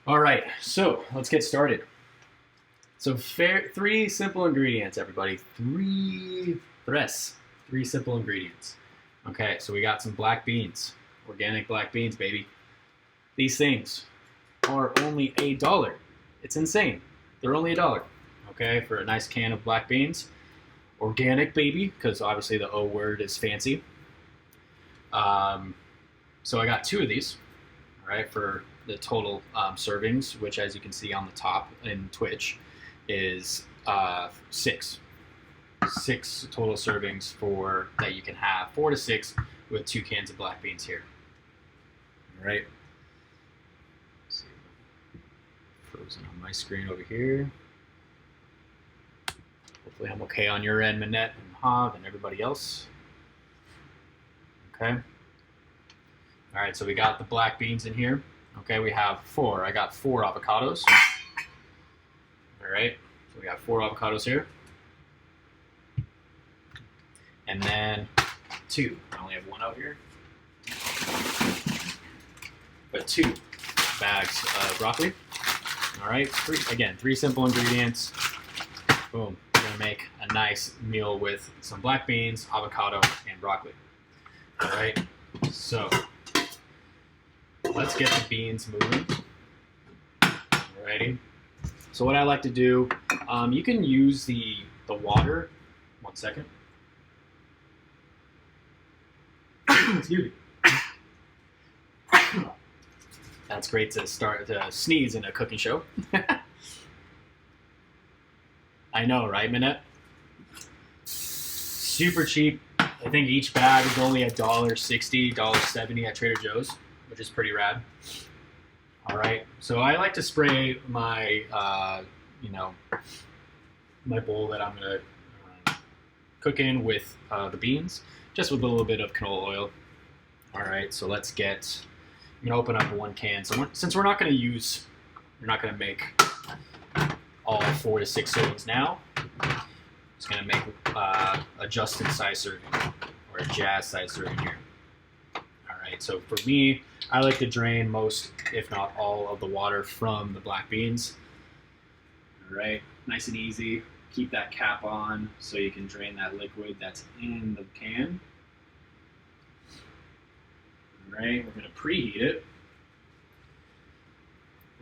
All right, so let's get started. So three simple ingredients, everybody. Three simple ingredients. Okay, so we got some black beans, organic black beans, baby. These things are only $1. It's insane. They're only $1. Okay, for a nice can of black beans, organic, baby, because obviously the O word is fancy. So I got two of these. All right, for the total servings, which as you can see on the top in Twitch, is six. Six total servings for that you can have, 4 to 6 with 2 cans of black beans here. All right. Let's see. Frozen on my screen over here. Hopefully I'm okay on your end, Manette and Hav and everybody else. Okay. All right, so we got the black beans in here. Okay, we have 4. I got 4 avocados. All right, so we got 4 avocados here. And then 2. I only have 1 out here. But 2 bags of broccoli. All right, 3 simple ingredients. Boom, we're gonna make a nice meal with some black beans, avocado, and broccoli. All right, so let's get the beans moving. Alrighty. So what I like to do, you can use the water. 1 second. Excuse me. That's great to start to sneeze in a cooking show. I know, right, Minette? Super cheap. I think each bag is only $1.60, $1.70 at Trader Joe's, which is pretty rad. All right, so I like to spray my, my bowl that I'm gonna cook in with the beans, just with a little bit of canola oil. All right, so let's get. I'm gonna open up 1 can. So since we're not gonna make all 4 to 6 servings now. I'm just gonna make a Justin size serving or a Jazz size serving here. All right, so for me, I like to drain most, if not all, of the water from the black beans. All right, nice and easy. Keep that cap on so you can drain that liquid that's in the can. All right, we're gonna preheat it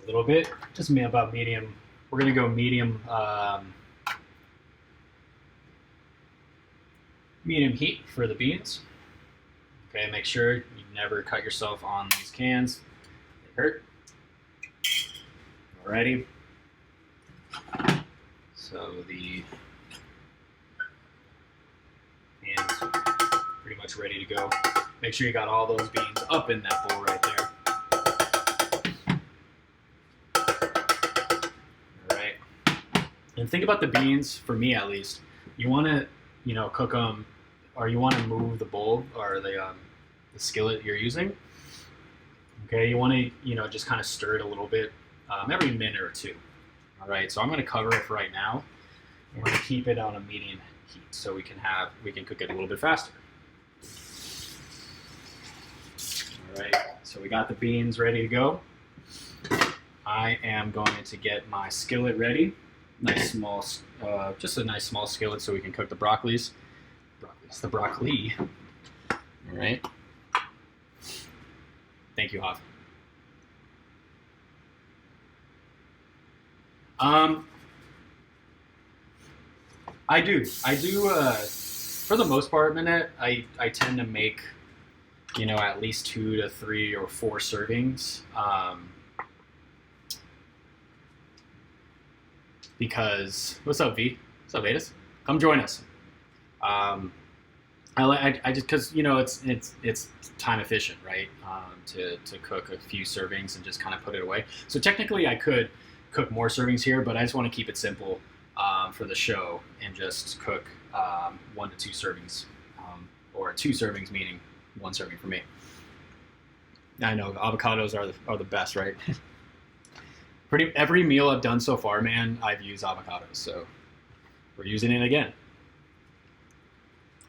a little bit, just about medium. We're gonna go medium heat for the beans. Okay, make sure you never cut yourself on these cans. They hurt. Alrighty. So the pan's pretty much ready to go. Make sure you got all those beans up in that bowl right there. Alright. And think about the beans, for me at least. You want to, cook them, or you want to move the bowl or the skillet you're using. Okay, you want to, just kind of stir it a little bit every minute or 2. All right, so I'm going to cover it for right now. I'm going to keep it on a medium heat so we can cook it a little bit faster. All right, so we got the beans ready to go. I am going to get my skillet ready. Nice small, just a nice small skillet so we can cook the broccoli. All right. Thank you, Hav. I do. For the most part, Minette, I tend to make, at least 2 to 3 or 4 servings. Because what's up, V? What's up, Vedas? Come join us. I just because it's time efficient, right? To cook a few servings and just kind of put it away. So technically, I could cook more servings here, but I just want to keep it simple for the show and just cook 1 to 2 servings, or 2 servings meaning 1 serving for me. I know avocados are the best, right? Pretty every meal I've done so far, man, I've used avocados, so we're using it again.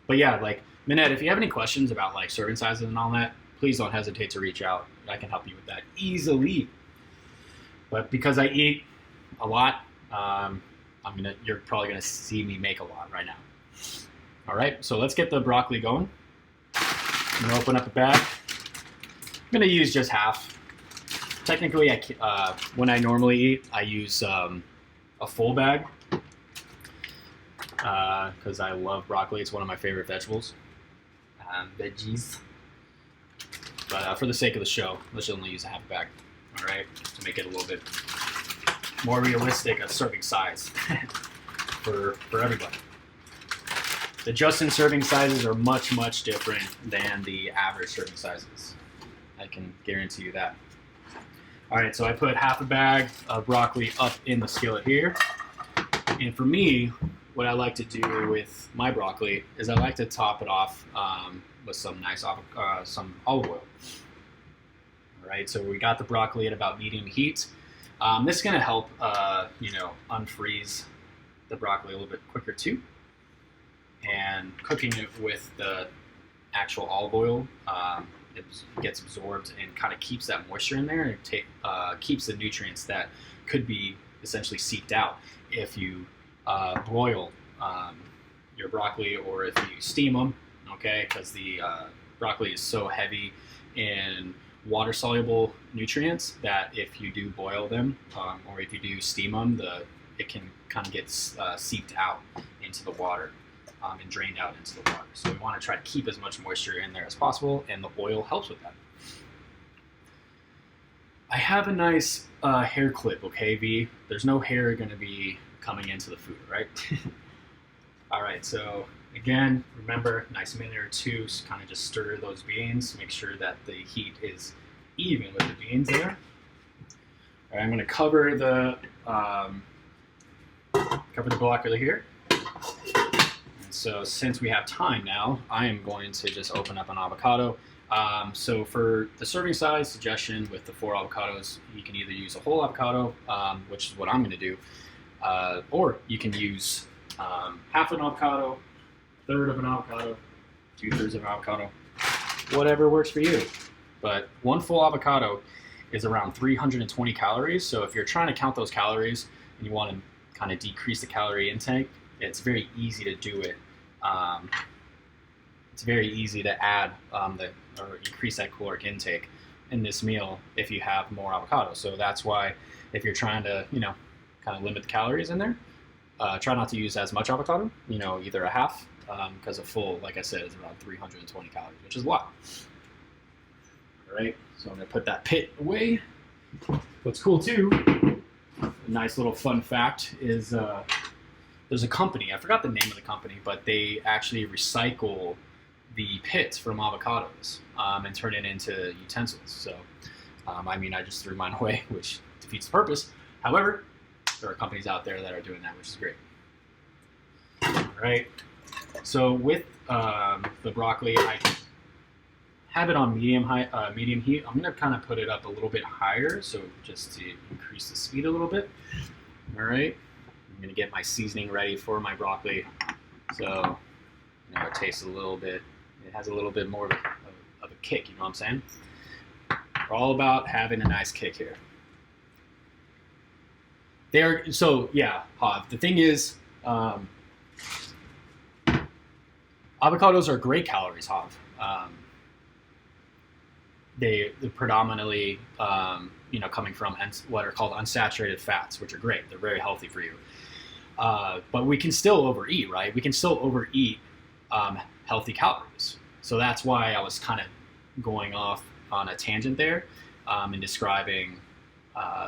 But yeah, like Minette, if you have any questions about like serving sizes and all that, please don't hesitate to reach out. I can help you with that easily. But because I eat a lot, you're probably gonna see me make a lot right now. All right, so let's get the broccoli going. I'm gonna open up a bag. I'm gonna use just half. Technically, when I normally eat, I use a full bag because I love broccoli. It's one of my favorite vegetables. Veggies. But for the sake of the show, let's only use a half bag. All right, to make it a little bit more realistic, a serving size for everybody. The Justin serving sizes are much, much different than the average serving sizes. I can guarantee you that. All right, so I put half a bag of broccoli up in the skillet here. And for me, what I like to do with my broccoli is I like to top it off with some nice some olive oil. All right, so we got the broccoli at about medium heat. This is gonna help, unfreeze the broccoli a little bit quicker too. And cooking it with the actual olive oil, it gets absorbed and kind of keeps that moisture in there, and keeps the nutrients that could be essentially seeped out if you broil your broccoli or if you steam them, okay? Because the broccoli is so heavy in water-soluble nutrients that if you do boil them or if you do steam them, it can kind of get seeped out into the water. And drained out into the water. So we want to try to keep as much moisture in there as possible, and the oil helps with that. I have a nice hair clip, okay, V? There's no hair going to be coming into the food, right? All right, so again, remember, nice minute or two, kind of just stir those beans, make sure that the heat is even with the beans there. All right, I'm going to cover the broccoli here. So since we have time now, I am going to just open up an avocado. So for the serving size suggestion with the 4 avocados, you can either use a whole avocado, which is what I'm going to do, or you can use half an avocado, a third of an avocado, 2/3 of an avocado, whatever works for you. But one full avocado is around 320 calories. So if you're trying to count those calories and you want to kind of decrease the calorie intake, it's very easy to do it. It's very easy to add or increase that caloric intake in this meal if you have more avocado. So that's why if you're trying to, kind of limit the calories in there, try not to use as much avocado, either a half, because a full, like I said, is around 320 calories, which is a lot. All right, so I'm gonna put that pit away. What's cool too, a nice little fun fact is, there's a company, I forgot the name of the company, but they actually recycle the pits from avocados and turn it into utensils. So, I just threw mine away, which defeats the purpose. However, there are companies out there that are doing that, which is great. All right, so with the broccoli, I have it on medium heat. I'm gonna kind of put it up a little bit higher, so just to increase the speed a little bit. All right. I'm gonna get my seasoning ready for my broccoli, so it tastes a little bit. It has a little bit more of a kick. You know what I'm saying? We're all about having a nice kick here. The thing is, avocados are great calories, Hav. They're predominantly, coming from what are called unsaturated fats, which are great. They're very healthy for you. But we can still overeat, right? We can still overeat healthy calories. So that's why I was kind of going off on a tangent there and describing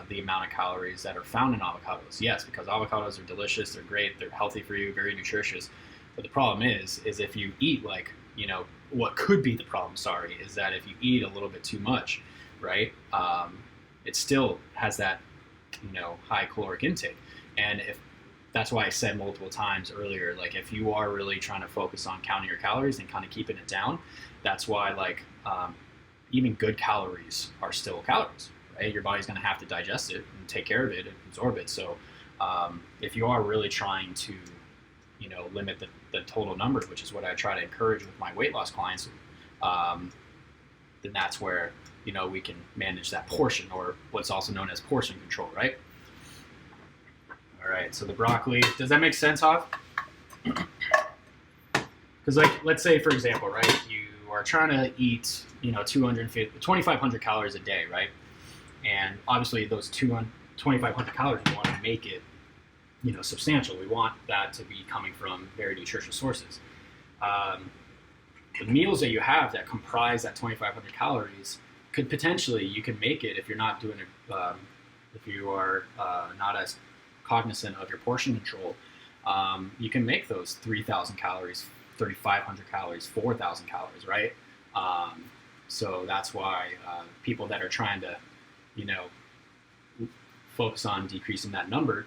the amount of calories that are found in avocados. Yes, because avocados are delicious, they're great, they're healthy for you, very nutritious. But the problem is if you eat what could be the problem, is that if you eat a little bit too much, right, it still has that, high caloric intake. And that's why I said multiple times earlier, if you are really trying to focus on counting your calories and kind of keeping it down, that's why even good calories are still calories, right? Your body's going to have to digest it and take care of it and absorb it. So if you are really trying to, limit the total number, which is what I try to encourage with my weight loss clients, then that's where, you know, we can manage that portion, or what's also known as portion control, right? All right, so the broccoli, does that make sense, Hav? Because, like, let's say, for example, right, you are trying to eat, you know, 2,500 calories a day, right? And obviously those 2,500 calories, we want to make it, you know, substantial. We want that to be coming from very nutritious sources. The meals that you have that comprise that 2,500 calories could potentially, you can make it if you're not doing it, if you are not as cognizant of your portion control, you can make those 3,000 calories, 3,500 calories, 4,000 calories, right? So that's why people that are trying to, you know, focus on decreasing that number,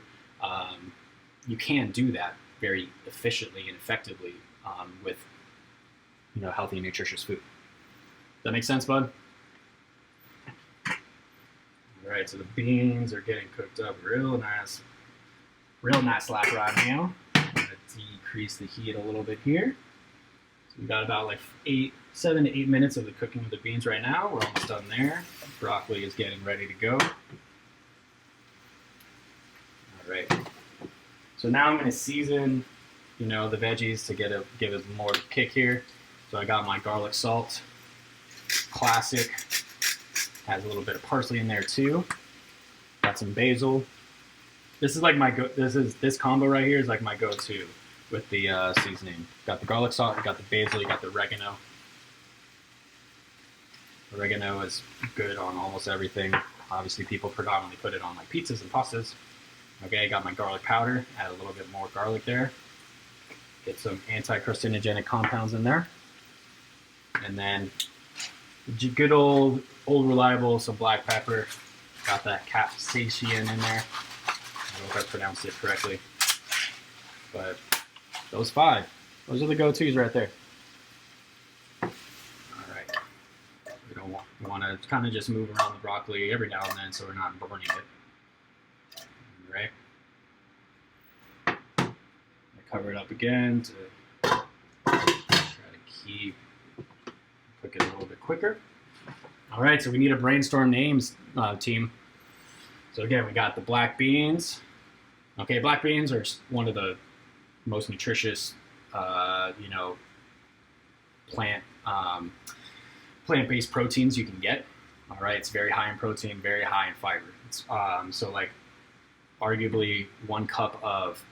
you can do that very efficiently and effectively with, you know, healthy and nutritious food. Does that make sense, bud? All right, so the beans are getting cooked up real nice like right now. I'm gonna decrease the heat a little bit here. So we got about like 7 to 8 minutes of the cooking of the beans right now. We're almost done there. Broccoli is getting ready to go. All right. So now I'm gonna season, you know, the veggies to give it more kick here. So I got my garlic salt, classic. Has a little bit of parsley in there too. Got some basil. This is like this combo right here is like my go-to with the seasoning. Got the garlic salt, you got the basil, you got the oregano. Oregano is good on almost everything. Obviously, people predominantly put it on like pizzas and pastas. Okay, I got my garlic powder. Add a little bit more garlic there. Get some anti-carcinogenic compounds in there, and then good old reliable, some black pepper. Got that capsaicin in there. I don't know if I pronounced it correctly, but those are the go-tos right there. All right, we want to kind of just move around the broccoli every now and then so we're not burning it. All right, I cover it up again to try to keep cooking a little bit quicker. All right, so we need to brainstorm names, team. So again, we got the black beans. Okay, black beans are one of the most nutritious, you know, plant-based proteins you can get. All right, it's very high in protein, very high in fiber. It's, so like, arguably 1 cup of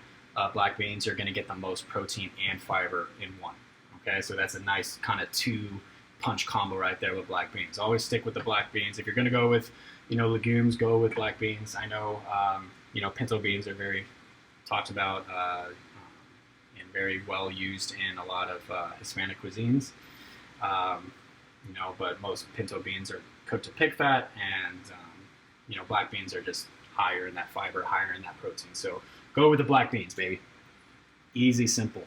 black beans, you're going to get the most protein and fiber in one. Okay, so that's a nice kind of 2-punch combo right there with black beans. Always stick with the black beans. If you're going to go with, you know, legumes, go with black beans. I know, you know, pinto beans are very talked about and very well used in a lot of Hispanic cuisines. You know, but most pinto beans are cooked to pig fat, and you know, black beans are just higher in that fiber, higher in that protein. So go with the black beans, baby. Easy, simple.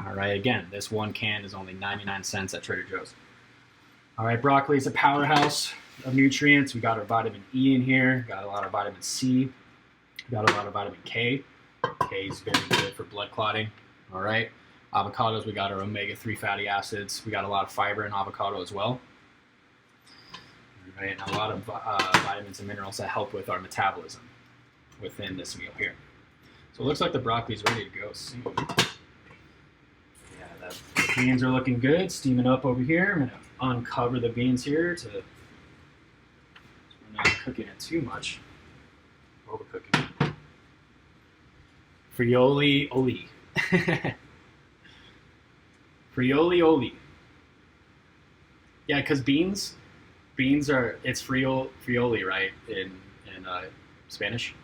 All right, again, this 1 can is only 99 cents at Trader Joe's. All right, broccoli is a powerhouse of nutrients. We got our vitamin E in here, got a lot of vitamin C, got a lot of vitamin K. K is very good for blood clotting. All right, avocados, we got our omega-3 fatty acids. We got a lot of fiber in avocado as well. All right, and a lot of vitamins and minerals that help with our metabolism within this meal here. So it looks like the broccoli is ready to go soon. Yeah, the beans are looking good, steaming up over here. I'm gonna uncover the beans here so we're not cooking it too much. Overcooking it. Frijole-Ole. Frijole-Ole. Yeah, because beans are, it's friole, right, in Spanish?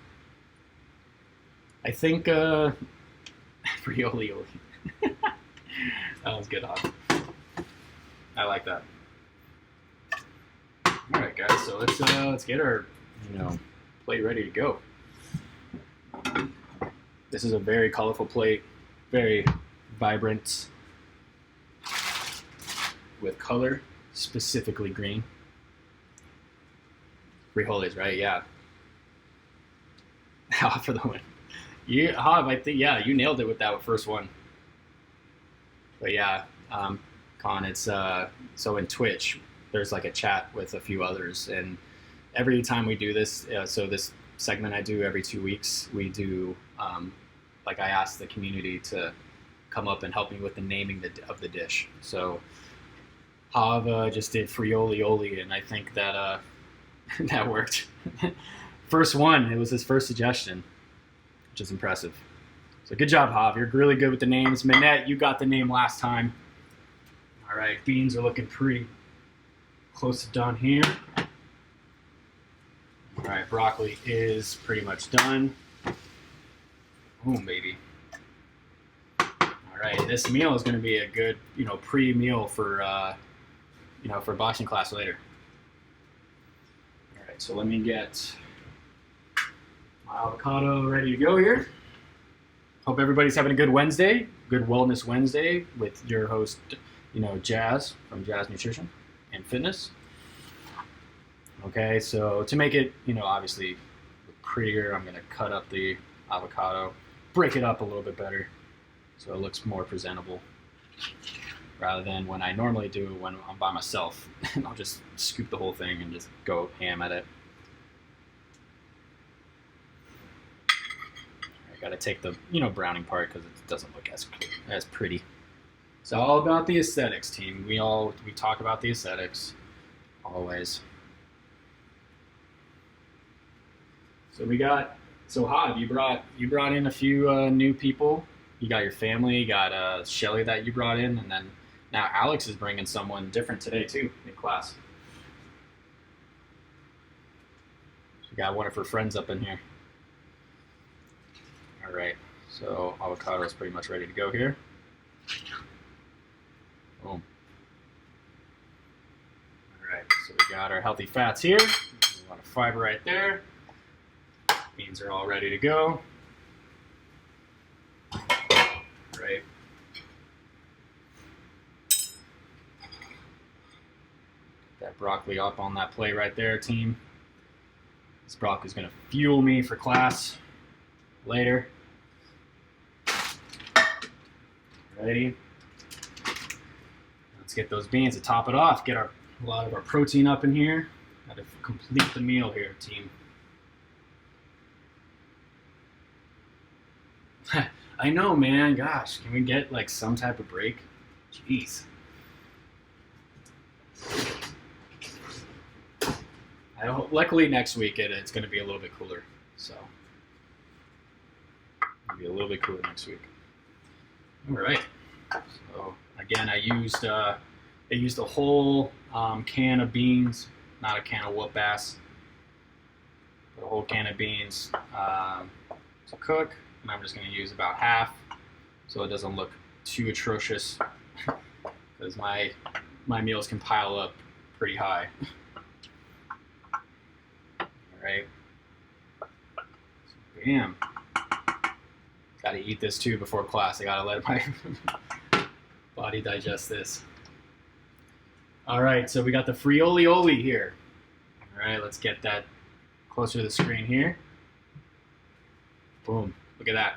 I think Frijole-Ole. That was good, huh? I like that. All right, guys. So let's get our, you know, plate ready to go. This is a very colorful plate, very vibrant with color, specifically green. Frijoles, right? Yeah. Off for the win. I think, yeah, you nailed it with that first one. But yeah, Con, it's so in Twitch, there's like a chat with a few others, and every time we do this, so this segment I do every 2 weeks, we do like I ask the community to come up and help me with the naming of the dish. So Hav just did Frijole-Ole, and I think that that worked. First one, it was his first suggestion, which is impressive. So good job, Hav. You're really good with the names. Minette, you got the name last time. All right, beans are looking pretty close to done here. All right, broccoli is pretty much done. Boom, baby. All right, this meal is going to be a good, pre-meal for, for boxing class later. All right, so let me get my avocado ready to go here. Hope everybody's having a good Wednesday, good Wellness Wednesday with your host, Jazz from Jazz Nutrition and Fitness. Okay, so to make it, obviously prettier, I'm going to cut up the avocado, break it up a little bit better so it looks more presentable rather than when I normally do when I'm by myself. I'll just scoop the whole thing and just go ham at it. I got to take the, browning part because it doesn't look as pretty. It's all about the aesthetics, team. We talk about the aesthetics always. So Hav, you brought in a few new people. You got your family. You got Shelly that you brought in, and then now Alex is bringing someone different today too in class. She got one of her friends up in here. All right, so avocado is pretty much ready to go here. Boom. All right, so we got our healthy fats here. A lot of fiber right there. Beans are all ready to go. Right. That broccoli up on that plate right there, team. This broccoli is going to fuel me for class later. Ready? Let's get those beans to top it off. Get a lot of our protein up in here. Got to complete the meal here, team. I know, man. Gosh, can we get like some type of break? Jeez. Luckily, next week it's going to be a little bit cooler, so it'll be a little bit cooler next week. All right. So again, I used a whole can of beans, not a can of whoop ass, but a whole can of beans to cook. And I'm just going to use about half so it doesn't look too atrocious because my meals can pile up pretty high. All right. So, bam. Got to eat this too before class. I got to let my body digest this. All right, so we got the Frijole-Ole here. All right, let's get that closer to the screen here. Boom. Look at that.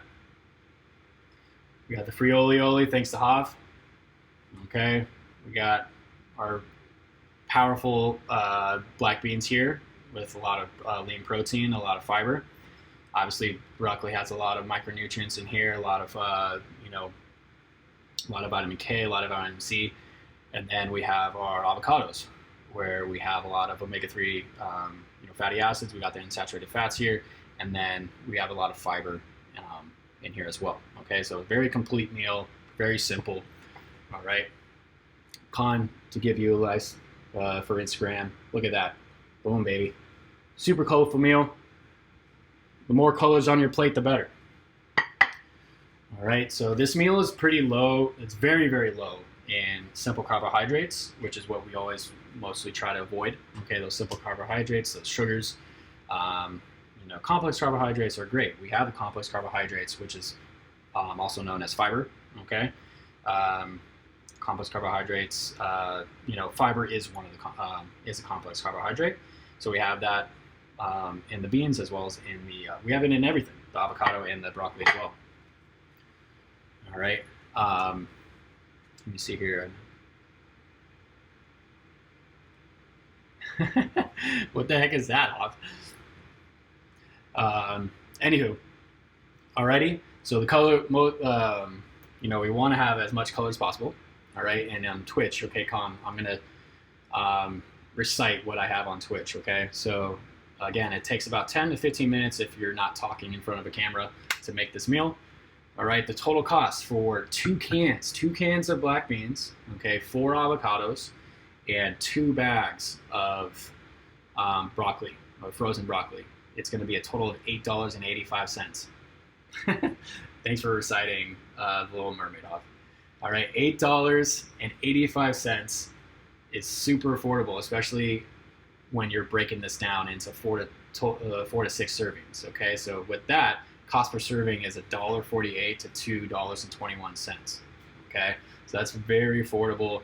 We got the Frijole-Ole thanks to Hav. Okay, we got our powerful black beans here with a lot of lean protein, a lot of fiber. Obviously, broccoli has a lot of micronutrients in here, a lot of a lot of vitamin K, a lot of vitamin C, and then we have our avocados, where we have a lot of omega-3 fatty acids. We got the unsaturated fats here, and then we have a lot of fiber in here as well. Okay, so a very complete meal, very simple. All right, con to give you a nice for Instagram. Look at that, boom, baby, super colorful meal. The more colors on your plate, the better. All right, so this meal is pretty low. It's very, very low in simple carbohydrates, which is what we always mostly try to avoid. Okay, those simple carbohydrates, those sugars. Complex carbohydrates are great. We have the complex carbohydrates, which is also known as fiber. Okay, complex carbohydrates. Fiber is one of the is a complex carbohydrate. So we have that in the beans as well as in the. We have it in everything, the avocado and the broccoli as well. All right. Let me see here. What the heck is that, Hawk? Anywho, alrighty. So the color, we want to have as much color as possible. All right, and on Twitch, okay, I'm gonna recite what I have on Twitch. Okay, so again, it takes about 10 to 15 minutes if you're not talking in front of a camera to make this meal. All right, the total cost for two cans of black beans, okay, 4 avocados, and 2 bags of broccoli, or frozen broccoli. It's going to be a total of $8.85. Thanks for reciting The Little Mermaid off. All right, $8.85 is super affordable, especially when you're breaking this down into 4 to 6 servings. Okay, so with that, cost per serving is $1.48 to $2.21. Okay, so that's very affordable,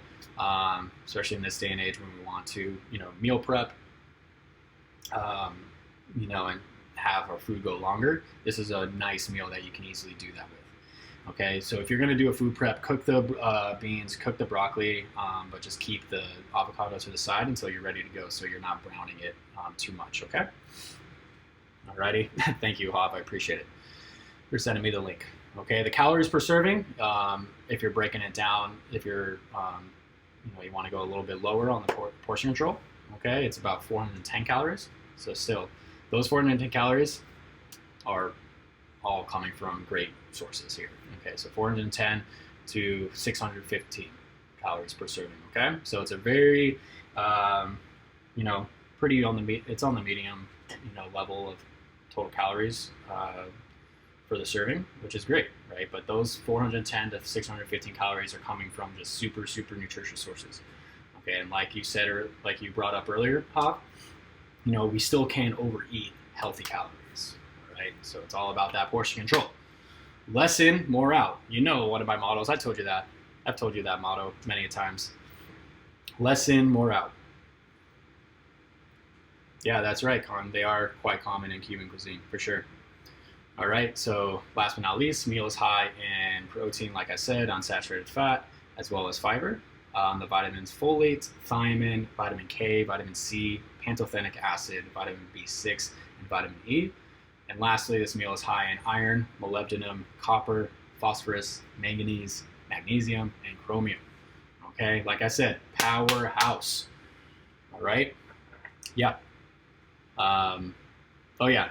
especially in this day and age when we want to, meal prep, and have our food go longer. This is a nice meal that you can easily do that with. Okay, so if you're going to do a food prep, cook the beans, cook the broccoli, but just keep the avocado to the side until you're ready to go, so you're not browning it too much. Okay. Alrighty, thank you, Hob. I appreciate it. You're sending me the link. Okay, the calories per serving. If you're breaking it down, if you're, you want to go a little bit lower on the portion control. Okay, it's about 410 calories. So still, those 410 calories are all coming from great sources here. Okay, so 410 to 615 calories per serving. Okay, so it's a very, pretty on the it's on the medium, level of total calories for the serving, which is great, right? But those 410 to 615 calories are coming from just super nutritious sources. Okay, and like you said, or like you brought up earlier, Pop, we still can't overeat healthy calories, right? So it's all about that portion control. Less in, more out. One of my mottos. I told you that. I've told you that motto many times. Less in, more out. Yeah, that's right, Con. They are quite common in Cuban cuisine, for sure. All right, so last but not least, meal is high in protein, like I said, unsaturated fat, as well as fiber. The vitamins folate, thiamine, vitamin K, vitamin C, pantothenic acid, vitamin B6, and vitamin E. And lastly, this meal is high in iron, molybdenum, copper, phosphorus, manganese, magnesium, and chromium. Okay, like I said, powerhouse. All right, yeah.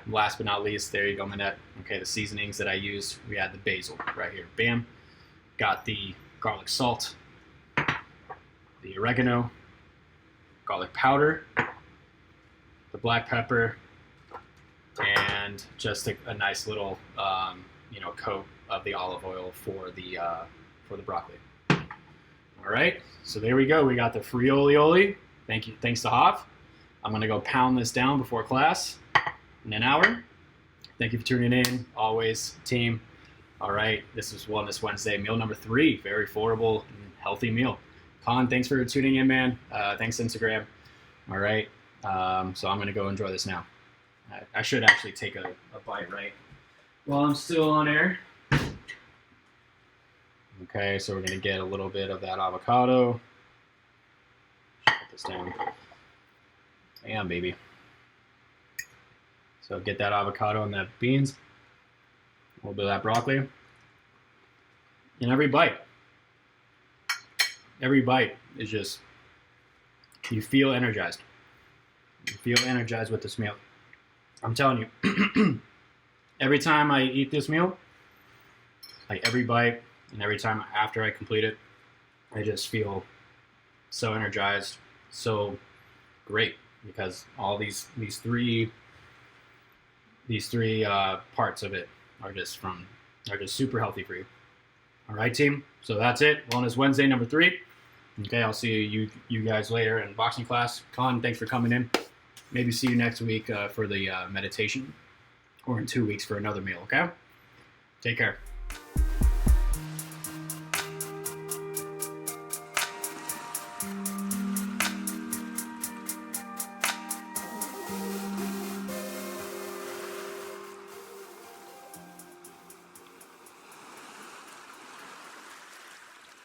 Last but not least, there you go, Manette. Okay, the seasonings that I used, we had the basil right here. Bam. Got the garlic salt, the oregano, garlic powder, the black pepper, and just a nice little, coat of the olive oil for the broccoli. All right, so there we go. We got the Frijole-Ole. Thanks to Hav. I'm gonna go pound this down before class in an hour. Thank you for tuning in, always, team. All right, this is Wellness Wednesday, meal number 3. Very affordable and healthy meal. Con, thanks for tuning in, man. Thanks, Instagram. All right, so I'm gonna go enjoy this now. I should actually take a bite, right? While I'm still on air. Okay, so we're gonna get a little bit of that avocado. Put this down. Damn, baby. So get that avocado and that beans, a little bit of that broccoli, and every bite is just, you feel energized. You feel energized with this meal. I'm telling you, every time I eat this meal, like every bite and every time after I complete it, I just feel so energized, so great, because all these three parts of it are just super healthy for you. All right, team. So that's it. Wellness Wednesday number 3. Okay, I'll see you guys later in boxing class. Con, thanks for coming in. Maybe see you next week for the meditation, or in 2 weeks for another meal. Okay. Take care.